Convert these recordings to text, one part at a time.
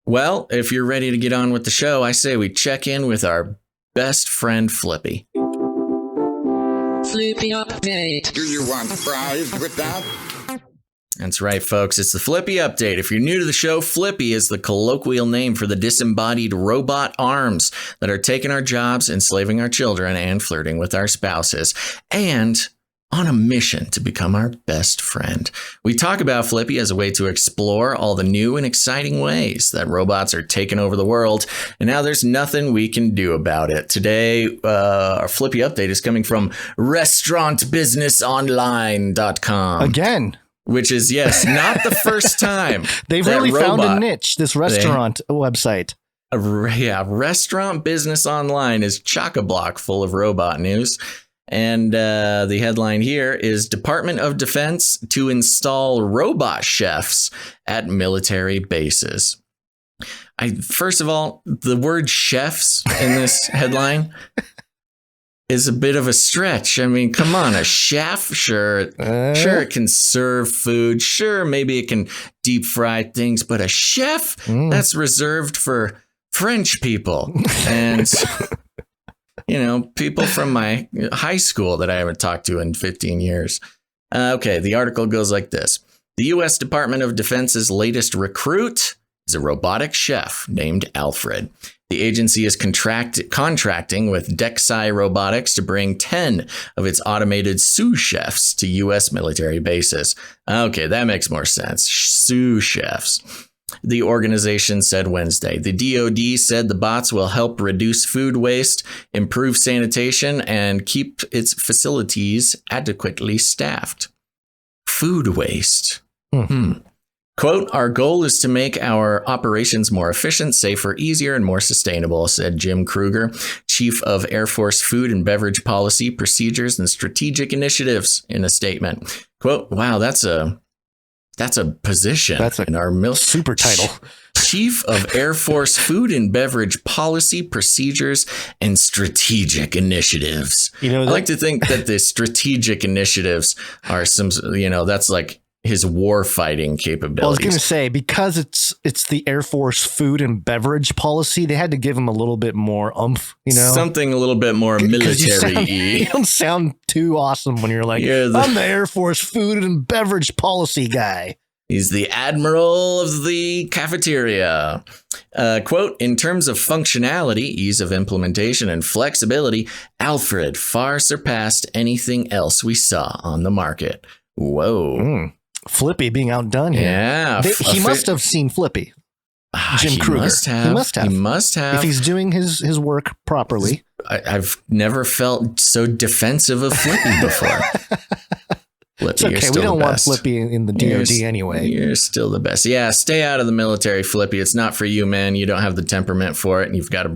Well, if you're ready to get on with the show, I say we check in with our best friend, Flippy. Flippy update. Do you want fries with that? That's right, folks. It's the Flippy update. If you're new to the show, Flippy is the colloquial name for the disembodied robot arms that are taking our jobs, enslaving our children, and flirting with our spouses, and on a mission to become our best friend. We talk about Flippy as a way to explore all the new and exciting ways that robots are taking over the world, and now there's nothing we can do about it. Today, our Flippy update is coming from restaurantbusinessonline.com. Again. Which is, yes, not the first time. They've really found a niche, this restaurant website. Yeah, Restaurant Business Online is chock-a-block full of robot news. And the headline here is Department of Defense to install robot chefs at military bases. First of all, the word chefs in this headline is a bit of a stretch. I mean, come on, a chef, sure it can serve food. Sure, maybe it can deep fry things, but a chef, that's reserved for French people and, people from my high school that I haven't talked to in 15 years. Okay, the article goes like this. The U.S. Department of Defense's latest recruit is a robotic chef named Alfred. The agency is contracting with Dexai Robotics to bring 10 of its automated sous-chefs to U.S. military bases. Okay, that makes more sense. Sous-chefs. The organization said Wednesday. The DoD said the bots will help reduce food waste, improve sanitation, and keep its facilities adequately staffed. Food waste. Quote, our goal is to make our operations more efficient, safer, easier, and more sustainable, said Jim Kruger, Chief of Air Force Food and Beverage Policy, Procedures, and Strategic Initiatives in a statement. Quote, wow, that's a position. That's in our super title. Chief of Air Force Food and Beverage Policy, Procedures, and Strategic Initiatives. I like to think that the strategic initiatives are some, that's like his war fighting capabilities. Well, I was going to say, because it's the Air Force Food and Beverage Policy, they had to give him a little bit more oomph, something a little bit more military-y. You don't sound too awesome when you're like, I'm the Air Force Food and Beverage Policy guy. He's the admiral of the cafeteria. Quote, in terms of functionality, ease of implementation, and flexibility, Alfred far surpassed anything else we saw on the market. Whoa. Flippy being outdone here. Yeah. He must have seen Flippy. Jim Kruger. He must have. If he's doing his work properly. I've never felt so defensive of Flippy before. Flippy, it's okay. We don't want Flippy in the DoD anyway. You're still the best. Yeah, stay out of the military, Flippy. It's not for you, man. You don't have the temperament for it, and you've got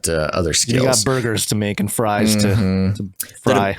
other skills. You got burgers to make and fries to fry.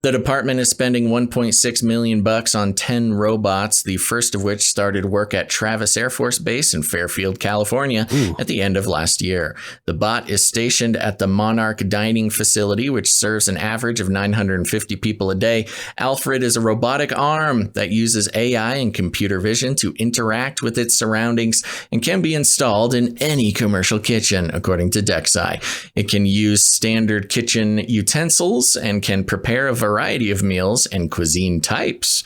The department is spending $1.6 million on 10 robots, the first of which started work at Travis Air Force Base in Fairfield, California, at the end of last year. The bot is stationed at the Monarch Dining Facility, which serves an average of 950 people a day. Alfred is a robotic arm that uses AI and computer vision to interact with its surroundings and can be installed in any commercial kitchen, according to Dexai. It can use standard kitchen utensils and can prepare a variety of meals and cuisine types.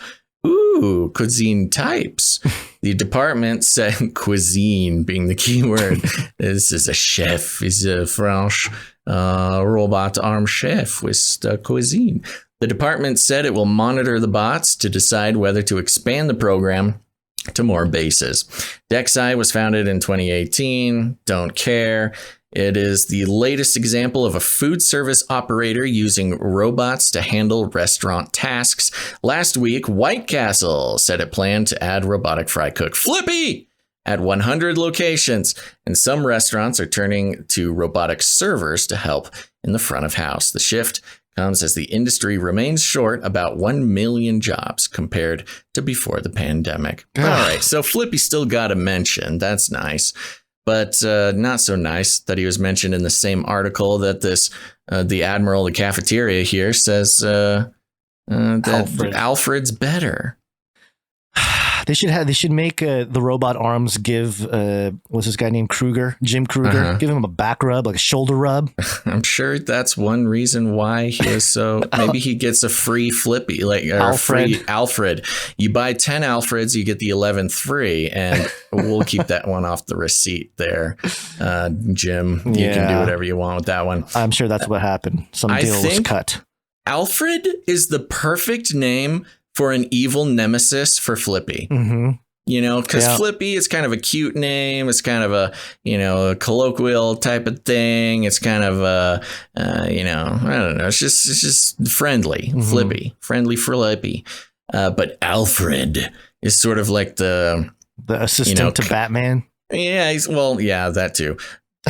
Ooh, cuisine types. The department said cuisine being the key word. This is a chef. He's a French robot arm chef with cuisine. The department said it will monitor the bots to decide whether to expand the program to more bases. Dexai was founded in 2018. Don't care. It is the latest example of a food service operator using robots to handle restaurant tasks. Last week, White Castle said it planned to add robotic fry cook Flippy at 100 locations, and some restaurants are turning to robotic servers to help in the front of house. The shift comes as the industry remains short about 1 million jobs compared to before the pandemic. All right, so Flippy still got a mention. That's nice. But not so nice that he was mentioned in the same article that the admiral of the cafeteria here says that Alfred's better. They should make the robot arms give what's this guy named Kruger, Jim Kruger, give him a back rub, like a shoulder rub. I'm sure that's one reason why he is so. Maybe he gets a free Flippy, like a free Alfred. You buy 10 Alfreds, you get the 11th free, and we'll keep that one off the receipt there. Jim, you can do whatever you want with that one. I'm sure that's what happened. Some deal was cut. Alfred is the perfect name for an evil nemesis for Flippy. Mm-hmm. You know, because Flippy is kind of a cute name. It's kind of a colloquial type of thing. It's kind of I don't know. It's just friendly, Flippy, friendly Flippy. But Alfred is sort of like the assistant to Batman. Yeah, that too.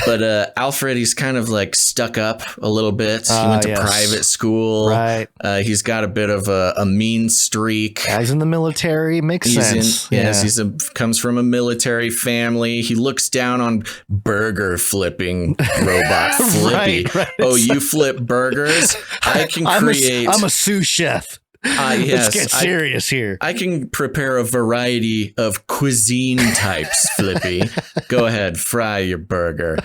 But Alfred, he's kind of like stuck up a little bit. He went to private school. Right. He's got a bit of a mean streak. He's in the military. Makes sense. Yes, comes from a military family. He looks down on burger flipping robot Flippy. Right. Oh, you flip burgers? I can create. I'm a sous chef. Let's get serious here. I can prepare a variety of cuisine types, Flippy. Go ahead, fry your burger.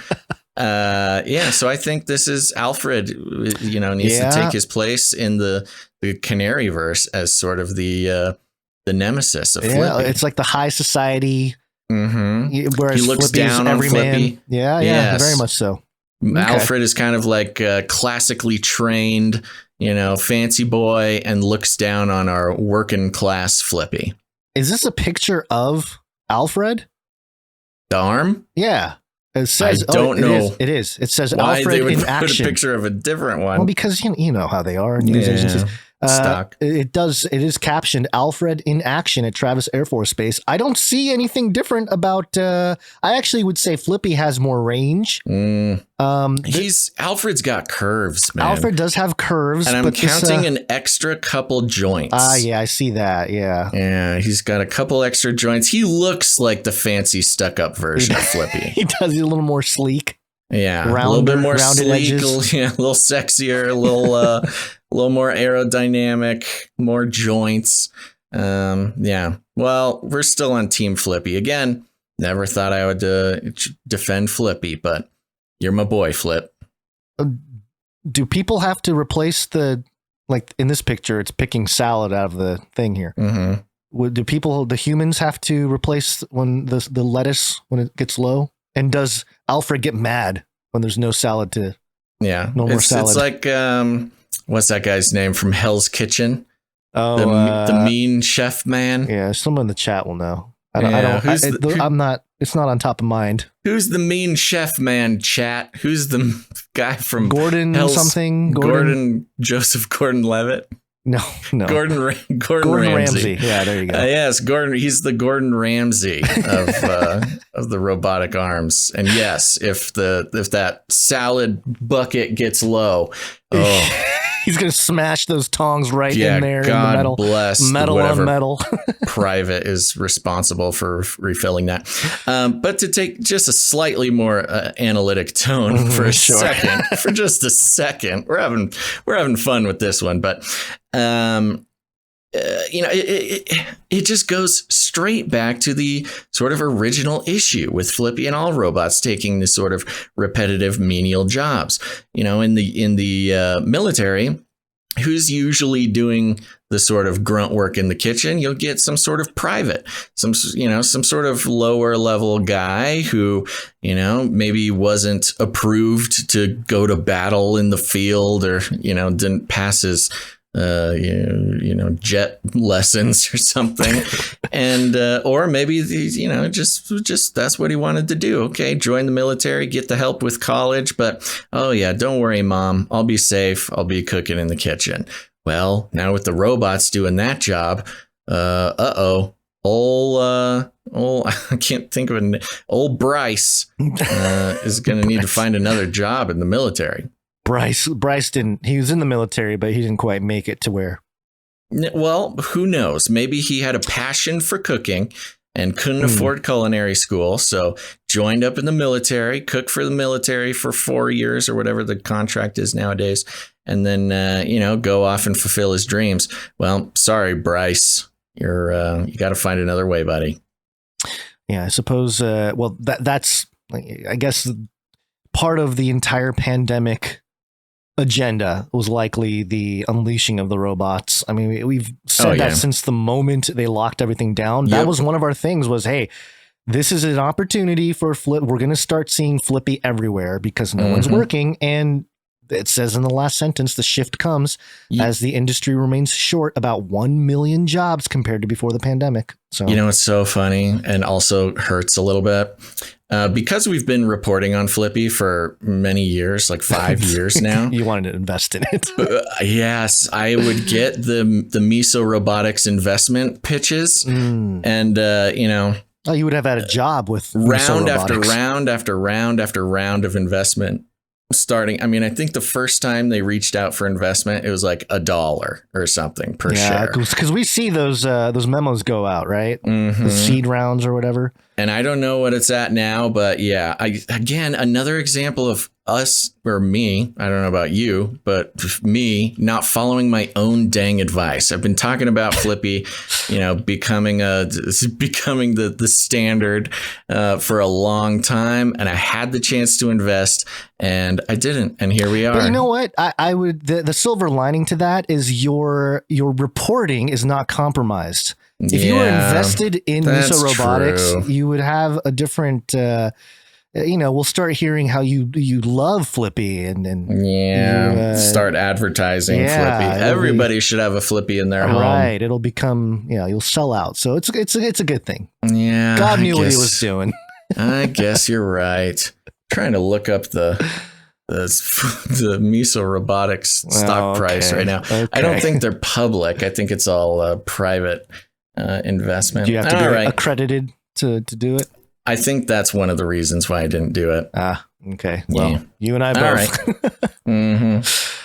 So I think this is Alfred, needs to take his place in the Canaryverse as sort of the nemesis of Flippy. Yeah, it's like the high society. Mm-hmm. Whereas he looks Flippy's down on Flippy. Yeah, very much so. Alfred is kind of like classically trained, fancy boy, and looks down on our working class Flippy. Is this a picture of Alfred? The arm? Yeah. It says, I don't know. It is. It says why Alfred they would in put action. A picture of a different one. Well, because you know how they are. News agencies. Stock. It is captioned Alfred in action at Travis Air Force Base. I don't see anything different about. I actually would say Flippy has more range. Alfred's got curves, man. Alfred does have curves, and I'm counting an extra couple joints. Yeah, I see that. Yeah, he's got a couple extra joints. He looks like the fancy stuck-up version of Flippy. He does. He's a little more sleek. Yeah, a little bit more sleek, a little sexier, a little more aerodynamic, more joints. Well, we're still on Team Flippy. Again, never thought I would defend Flippy, but you're my boy, Flip. Do people have to replace like in this picture, it's picking salad out of the thing here. Mm-hmm. Do the humans have to replace when the lettuce when it gets low? And does Alfred get mad when there's no salad to? Yeah, no more salad. It's like what's that guy's name from Hell's Kitchen? Oh, the mean chef man. Yeah, someone in the chat will know. I'm not. It's not on top of mind. Who's the mean chef man? Chat. Who's the guy from Gordon something? Joseph Gordon-Levitt. No. Gordon Ramsay. Yeah, there you go. Yes, Gordon. He's the Gordon Ramsay of the robotic arms. And yes, if that salad bucket gets low, he's gonna smash those tongs right in there. God in the metal. Bless metal on metal. Private is responsible for refilling that. But to take just a slightly more analytic tone for just a second, we're having fun with this one, but. It just goes straight back to the sort of original issue with Flippy and all robots taking this sort of repetitive menial jobs. In the military, who's usually doing the sort of grunt work in the kitchen? You'll get some sort of private, some sort of lower level guy who, maybe wasn't approved to go to battle in the field or, didn't pass his jet lessons or something. And or maybe just that's what he wanted to do. Okay, join the military, get the help with college, but don't worry, Mom, I'll be safe, I'll be cooking in the kitchen. Well, now with the robots doing that job, I can't think of old Bryce is gonna need to find another job in the military. Bryce didn't. He was in the military, but he didn't quite make it to where. Well, who knows? Maybe he had a passion for cooking and couldn't afford culinary school, so joined up in the military, cooked for the military for 4 years or whatever the contract is nowadays, and then go off and fulfill his dreams. Well, sorry, Bryce. you got to find another way, buddy. Yeah, I suppose. Well, that's, I guess, part of the entire pandemic agenda was likely the unleashing of the robots. I mean, we've said that since the moment they locked everything down. That was one of our things was, hey, this is an opportunity for Flip. We're going to start seeing Flippy everywhere because no one's working. And it says in the last sentence, the shift comes as the industry remains short about 1 million jobs compared to before the pandemic. So, you know, it's so funny and also hurts a little bit. Because we've been reporting on Flippy for many years, like 5 years now. You wanted to invest in it. Yes, I would get the Miso Robotics investment pitches. And, you know. Oh, you would have had a job with round after round after round after round of investment. Starting, I mean, I think the first time they reached out for investment, it was like $1 or something per share. Because we see those memos go out, right? The seed rounds or whatever. And I don't know what it's at now, but yeah, again, another example of us or me. I don't know about you, but me not following my own dang advice. I've been talking about Flippy, you know, becoming the standard for a long time, and I had the chance to invest, and I didn't, and here we are. But you know what? I would the silver lining to that is your reporting is not compromised. If you were invested in Miso Robotics, you would have a different. You know, we'll start hearing how you love Flippy and start advertising Flippy. Everybody should have a Flippy in their home. Right. It'll become, you'll sell out. So it's a good thing. Yeah. God knew what he was doing. I guess you're right. Trying to look up the Miso Robotics stock price right now. Okay. I don't think they're public. I think it's all private investment. Do you have to be accredited to do it? I think that's one of the reasons why I didn't do it. Okay. Well, you and I both. All right.